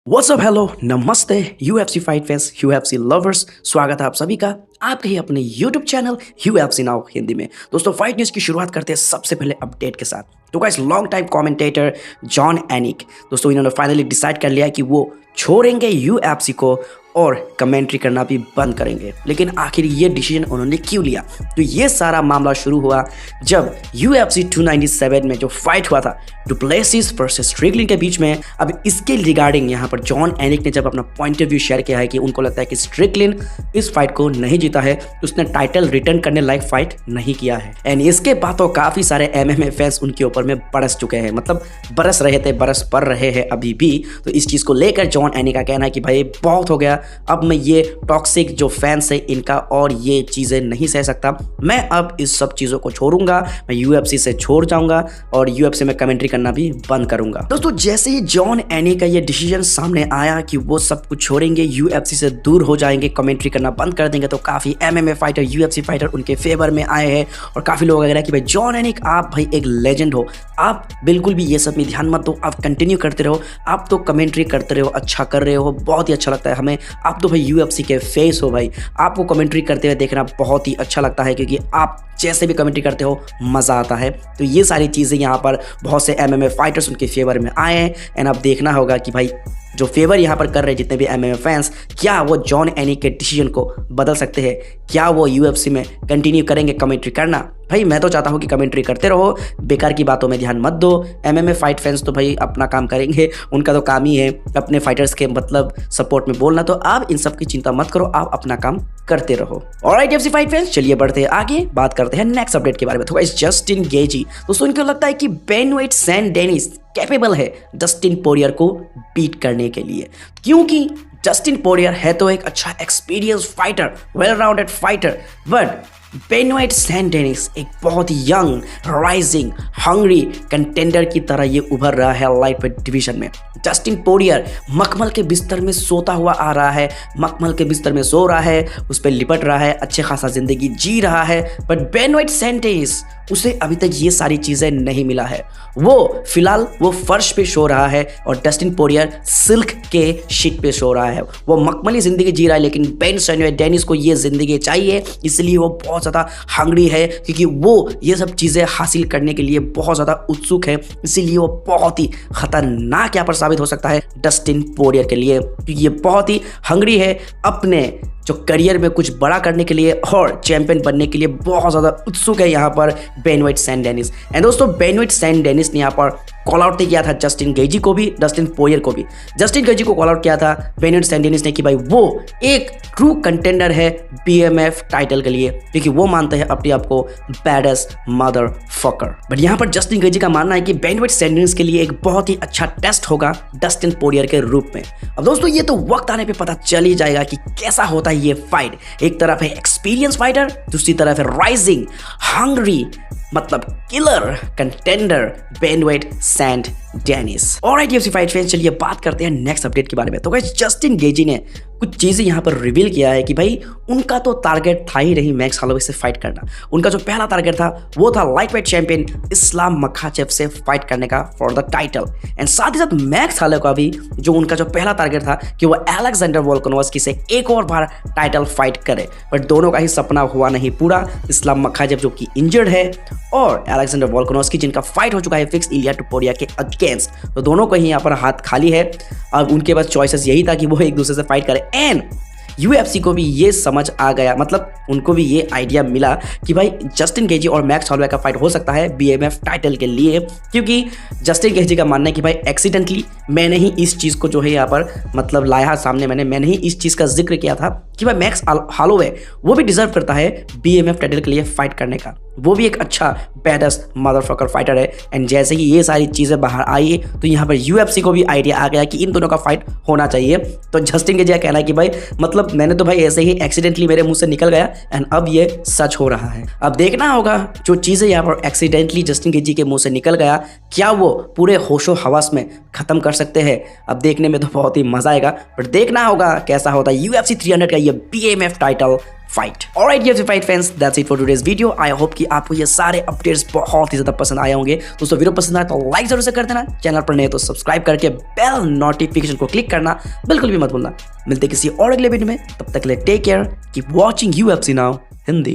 WhatsApp, hello, नमस्ते UFC fight fans, UFC lovers. स्वागत है आप सभी का आपके ही अपने YouTube channel UFC now Hindi में। दोस्तों, फाइट न्यूज़ की शुरुआत करते हैं सबसे पहले अपडेट के साथ। तो guys, long time commentator Jon Anik, दोस्तों इन्होंने फाइनली डिसाइड कर लिया है कि वो छोड़ेंगे UFC को और कमेंट्री करना भी बंद करेंगे। लेकिन आखिर ये डिसीजन उन्होंने क्यों लिया? तो ये सारा मामला शुरू हुआ जब UFC 297 में जो फाइट हुआ था डुप्लेसिस वर्सेस स्ट्रिकलिन के बीच में। अब इसके रिगार्डिंग यहाँ पर जॉन एनिक ने जब अपना पॉइंट ऑफ व्यू शेयर किया है कि उनको लगता है कि स्ट्रिकलिन इस फाइट को नहीं जीता है, तो उसने टाइटल रिटर्न करने लायक फाइट नहीं किया है। एंड इसके बाद तो काफ़ी सारे MMA फैंस उनके ऊपर में बरस चुके हैं, मतलब बरस रहे थे, बरस पड़ रहे हैं अभी भी। तो इस चीज़ को लेकर जॉन एनिक का कहना है कि भाई बहुत हो गया, अब मैं ये टॉक्सिक जो फैंस है इनका और ये चीज़ें नहीं सह सकता। मैं अब इस सब चीज़ों को छोड़ूंगा, मैं UFC से छोड़ जाऊंगा और UFC में कमेंट्री करना भी बंद करूंगा। दोस्तों, जैसे ही जॉन एनिक का ये डिसीजन सामने आया कि वो सब कुछ छोड़ेंगे, UFC से दूर हो जाएंगे, कमेंट्री करना बंद कर देंगे, तो काफ़ी MMA फाइटर, UFC फाइटर उनके फेवर में आए हैं और काफ़ी लोग कह रहे हैं कि भाई जॉन एनिक आप भाई एक लेजेंड हो, आप बिल्कुल भी ये सब में ध्यान मत दो, आप कंटिन्यू करते रहो, आप तो कमेंट्री करते रहो, अच्छा कर रहे हो, बहुत ही अच्छा लगता है हमें। आप तो भाई UFC के फेस हो भाई, आपको कमेंट्री करते हुए देखना बहुत ही अच्छा लगता है, क्योंकि आप जैसे भी कमेंट्री करते हो मज़ा आता है। तो ये सारी चीज़ें यहाँ पर बहुत से MMA फाइटर्स उनके फेवर में आए हैं। एंड अब देखना होगा कि भाई जो फेवर यहाँ पर कर रहे हैं जितने भी MMA फैंस, क्या वो जॉन एनिक के डिसीजन को बदल सकते हैं? क्या वो UFC में कंटिन्यू करेंगे कमेंट्री करना? भाई मैं तो चाहता हूँ कि कमेंट्री करते रहो, बेकार की बातों में ध्यान मत दो। MMA फाइट फैंस तो भाई अपना काम करेंगे, उनका तो काम ही है अपने फाइटर्स के मतलब सपोर्ट में बोलना। तो आप इन सब की चिंता मत करो, आप अपना काम करते रहो। ऑलराइट UFC फाइट फैंस, चलिए बढ़ते हैं आगे, बात करते हैं नेक्स्ट अपडेट के बारे में। तो गाइस, जस्टिन गेजी, दोस्तों इनको लगता है कि बेनवेट सैन डेनिस कैपेबल है डस्टिन पोरियर को बीट करने के लिए, क्योंकि जस्टिन पोरियर है तो एक अच्छा experience fighter, well rounded fighter, but Benoit Saint Denis एक बहुत यंग, राइजिंग, हंग्री कंटेंडर की तरह ये उभर रहा है लाइट वेट डिवीजन में। जस्टिन पोरियर मखमल के बिस्तर में सोता हुआ आ रहा है, मखमल के बिस्तर में सो रहा है, उस पर लिपट रहा है, अच्छे खासा जिंदगी जी रहा है। बट बेनवेट सैन डेनिस, उसे अभी तक ये सारी चीज़ें नहीं मिला है। वो फिलहाल वो फर्श पे सो रहा है और डस्टिन पोरियर सिल्क के शीट पे सो रहा है। वो मखमली ज़िंदगी जी रहा है, लेकिन बेन डेनिस को ये ज़िंदगी चाहिए, इसलिए वो बहुत ज़्यादा हंग्री है, क्योंकि वो ये सब चीज़ें हासिल करने के लिए बहुत ज़्यादा उत्सुक है। इसीलिए वो बहुत ही खतरनाक यहाँ पर साबित हो सकता है डस्टिन पोरियर के लिए, क्योंकि ये बहुत ही हंग्री है अपने जो करियर में कुछ बड़ा करने के लिए और चैंपियन बनने के लिए बहुत ज़्यादा उत्सुक है यहाँ पर बेनवेट सैन डेनिस। एंड दोस्तों, बेनवेट सैन डेनिस ने यहाँ पर कॉल आउट किया था जस्टिन गेजी को भी, डस्टिन पोरियर को भी। जस्टिन गेजी को कॉल आउट किया था बेनवेट सैन डेनिस ने कि भाई वो एक ट्रू कंटेंडर है BMF टाइटल के लिए, क्योंकि वो मानते हैं अपने आप को बैडेस्ट मदर फकर। बट यहाँ पर जस्टिन गेजी का मानना है कि बेनवेट सैन डेनिस के लिए एक बहुत ही अच्छा टेस्ट होगा डस्टिन पोरियर के रूप में। अब दोस्तों, ये तो वक्त आने पे पता चल ही जाएगा कि कैसा होता है ये फाइट। एक तरफ है एक्सपीरियंस फाइटर, दूसरी तरफ है राइजिंग, हंग्री, मतलब killer contender Benoit Saint Denis. Alright UFC fight fans, चलिए बात करते हैं नेक्स्ट अपडेट के बारे में। तो गाइस, जस्टिन गेजी ने कुछ चीज़ें यहाँ पर रिवील किया है कि भाई उनका तो टारगेट था ही नहीं मैक्स हालोवे से फाइट करना। उनका जो पहला टारगेट था वो था लाइटवेट चैंपियन इस्लाम मखाचेव से फाइट करने का फॉर द टाइटल। एंड साथ ही साथ मैक्स हालोवे का भी जो उनका जो पहला टारगेट था कि वो अलेक्जेंडर वोल्कानोव्स्की से एक और बार टाइटल फाइट करे। बट दोनों का ही सपना हुआ नहीं पूरा। इस्लाम मखाचेव जो कि इंजर्ड है और अलेक्जेंडर वोल्कानोव्स्की जिनका फाइट हो चुका है फिक्स इलिया टोपुरिया के अगेंस्ट, तो दोनों को ही यहाँ पर हाथ खाली है। अब उनके पास चॉइसेस यही था कि वो एक दूसरे से फाइट करे। एंड UFC को भी ये समझ आ गया, मतलब उनको भी ये आइडिया मिला कि भाई जस्टिन गेजी और मैक्स हॉलोवे का फाइट हो सकता है BMF टाइटल के लिए, क्योंकि जस्टिन गेजी का मानना है कि भाई एक्सीडेंटली मैंने ही इस चीज़ को जो है यहाँ पर मतलब लाया सामने, मैंने ही इस चीज़ का जिक्र किया था कि भाई मैक्स हॉलोवे वो भी डिजर्व करता है BMF टाइटल के लिए फाइट करने का। वो भी एक अच्छा बैडेस्ट मदरफकर फाइटर है। एंड जैसे ही ये सारी चीज़ें बाहर आई तो यहाँ पर UFC को भी आइडिया आ गया कि इन दोनों का फाइट होना चाहिए। तो जस्टिन गेजी का कहना है कि भाई मतलब मैंने तो भाई ऐसे ही एक्सीडेंटली मेरे मुंह से निकल गया एंड अब ये सच हो रहा है। अब देखना होगा जो चीज़ें यहाँ पर एक्सीडेंटली जस्टिन गेजी के मुंह से निकल गया, क्या वो पूरे होशो हवास में ख़त्म कर सकते हैं? अब देखने में तो बहुत ही मज़ा आएगा, बट देखना होगा कैसा होता है UFC 300 का ये BMF title fight. Alright UFC fight fans, that's it for today's video. I hope कि आपको ये सारे अपडेट्स बहुत ही ज्यादा पसंद आए होंगे। दोस्तों वीडियो पसंद आए तो लाइक जरूर से कर देना, चैनल पर नए तो सब्सक्राइब करके बेल नोटिफिकेशन को क्लिक करना बिल्कुल भी मत भूलना। मिलते किसी और अगले वीडियो में, तब तक के लिए take care, keep watching UFC now Hindi.